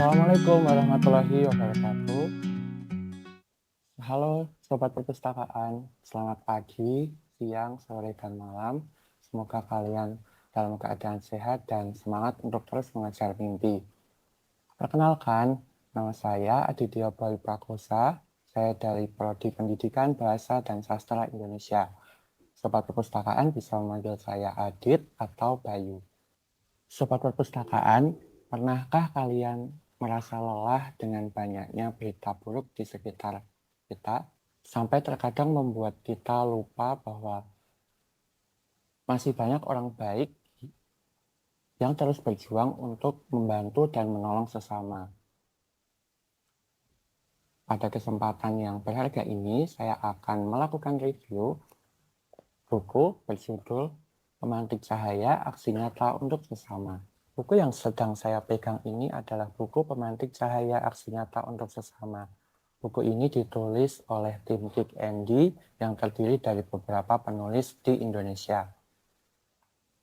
Assalamualaikum warahmatullahi wabarakatuh. Halo Sobat Perpustakaan, selamat pagi, siang, sore, dan malam. Semoga kalian dalam keadaan sehat dan semangat untuk terus mengejar mimpi. Perkenalkan, nama saya Aditya Bayu Prakosa. Saya dari Prodi Pendidikan Bahasa dan Sastra Indonesia. Sobat Perpustakaan bisa memanggil saya Adit atau Bayu. Sobat Perpustakaan, pernahkah kalian merasa lelah dengan banyaknya berita buruk di sekitar kita, sampai terkadang membuat kita lupa bahwa masih banyak orang baik yang terus berjuang untuk membantu dan menolong sesama. Pada kesempatan yang berharga ini, saya akan melakukan review buku berjudul Pemantik Cahaya Aksi Nyata untuk Sesama. Buku yang sedang saya pegang ini adalah buku Pemantik Cahaya Aksi Nyata untuk Sesama. Buku ini ditulis oleh tim Kick Andy yang terdiri dari beberapa penulis di Indonesia.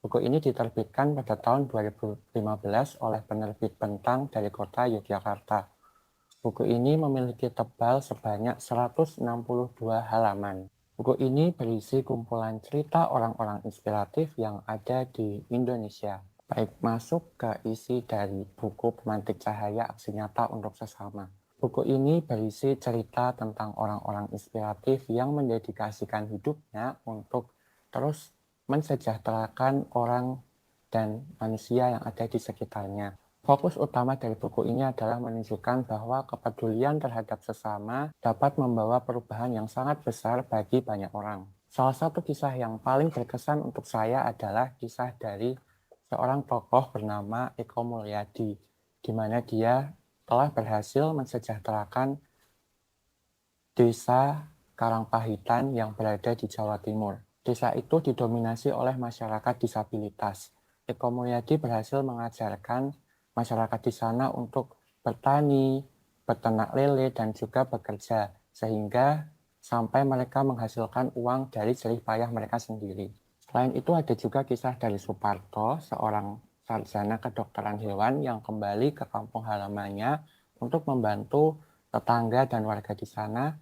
Buku ini diterbitkan pada tahun 2015 oleh penerbit Bentang dari kota Yogyakarta. Buku ini memiliki tebal sebanyak 162 halaman. Buku ini berisi kumpulan cerita orang-orang inspiratif yang ada di Indonesia. Baik masuk ke isi dari buku Pemantik Cahaya Aksi Nyata untuk Sesama. Buku ini berisi cerita tentang orang-orang inspiratif yang mendedikasikan hidupnya untuk terus mensejahterakan orang dan manusia yang ada di sekitarnya. Fokus utama dari buku ini adalah menunjukkan bahwa kepedulian terhadap sesama dapat membawa perubahan yang sangat besar bagi banyak orang. Salah satu kisah yang paling berkesan untuk saya adalah kisah dari seorang tokoh bernama Eko Mulyadi, di mana dia telah berhasil mensejahterakan desa Karangpahitan yang berada di Jawa Timur. Desa itu didominasi oleh masyarakat disabilitas. Eko Mulyadi berhasil mengajarkan masyarakat di sana untuk bertani, beternak lele, dan juga bekerja, sehingga sampai mereka menghasilkan uang dari jerih payah mereka sendiri. Selain itu ada juga kisah dari Suparto, seorang sarjana kedokteran hewan yang kembali ke kampung halamannya untuk membantu tetangga dan warga di sana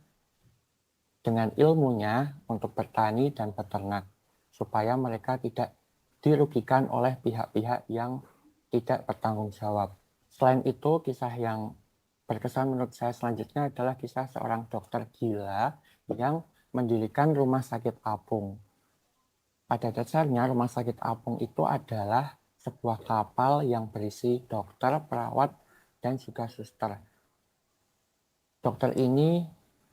dengan ilmunya untuk bertani dan beternak, supaya mereka tidak dirugikan oleh pihak-pihak yang tidak bertanggung jawab. Selain itu, kisah yang berkesan menurut saya selanjutnya adalah kisah seorang dokter gila yang mendirikan rumah sakit apung. Pada dasarnya, rumah sakit apung itu adalah sebuah kapal yang berisi dokter, perawat, dan juga suster. Dokter ini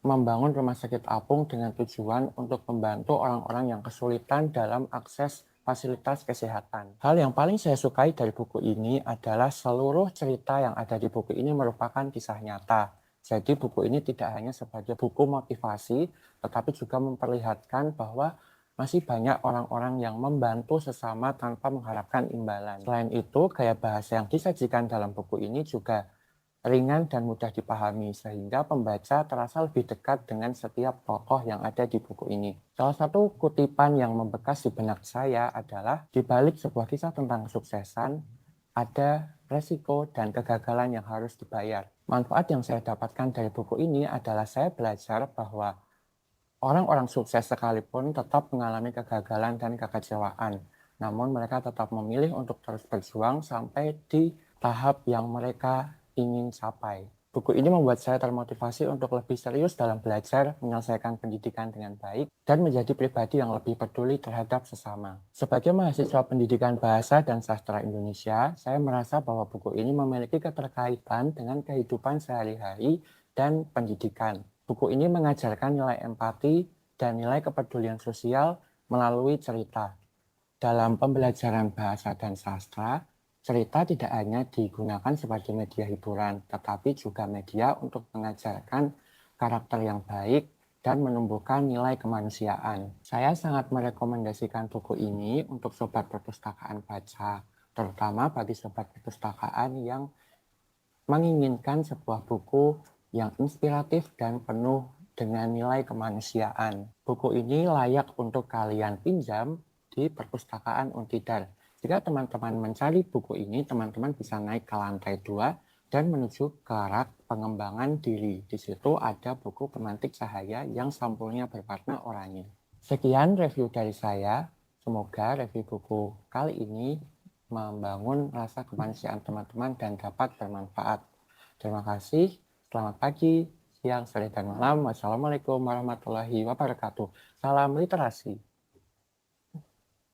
membangun rumah sakit apung dengan tujuan untuk membantu orang-orang yang kesulitan dalam akses fasilitas kesehatan. Hal yang paling saya sukai dari buku ini adalah seluruh cerita yang ada di buku ini merupakan kisah nyata. Jadi buku ini tidak hanya sebagai buku motivasi, tetapi juga memperlihatkan bahwa masih banyak orang-orang yang membantu sesama tanpa mengharapkan imbalan. Selain itu, gaya bahasa yang disajikan dalam buku ini juga ringan dan mudah dipahami, sehingga pembaca terasa lebih dekat dengan setiap tokoh yang ada di buku ini. Salah satu kutipan yang membekas di benak saya adalah, di balik sebuah kisah tentang kesuksesan, ada resiko dan kegagalan yang harus dibayar. Manfaat yang saya dapatkan dari buku ini adalah saya belajar bahwa orang-orang sukses sekalipun tetap mengalami kegagalan dan kekecewaan. Namun mereka tetap memilih untuk terus berjuang sampai di tahap yang mereka ingin capai. Buku ini membuat saya termotivasi untuk lebih serius dalam belajar, menyelesaikan pendidikan dengan baik, dan menjadi pribadi yang lebih peduli terhadap sesama. Sebagai mahasiswa pendidikan bahasa dan sastra Indonesia, saya merasa bahwa buku ini memiliki keterkaitan dengan kehidupan sehari-hari dan pendidikan. Buku ini mengajarkan nilai empati dan nilai kepedulian sosial melalui cerita. Dalam pembelajaran bahasa dan sastra, cerita tidak hanya digunakan sebagai media hiburan, tetapi juga media untuk mengajarkan karakter yang baik dan menumbuhkan nilai kemanusiaan. Saya sangat merekomendasikan buku ini untuk sobat perpustakaan baca, terutama bagi sobat perpustakaan yang menginginkan sebuah buku yang inspiratif dan penuh dengan nilai kemanusiaan. Buku ini layak untuk kalian pinjam di perpustakaan Untidar. Jika teman-teman mencari buku ini, teman-teman bisa naik ke lantai 2 dan menuju ke arah pengembangan diri. Di situ ada buku pemantik cahaya yang sampulnya berwarna oranye. Sekian review dari saya. Semoga review buku kali ini membangun rasa kemanusiaan teman-teman dan dapat bermanfaat. Terima kasih. Selamat pagi, siang, sore, dan malam. Wassalamualaikum warahmatullahi wabarakatuh. Salam literasi.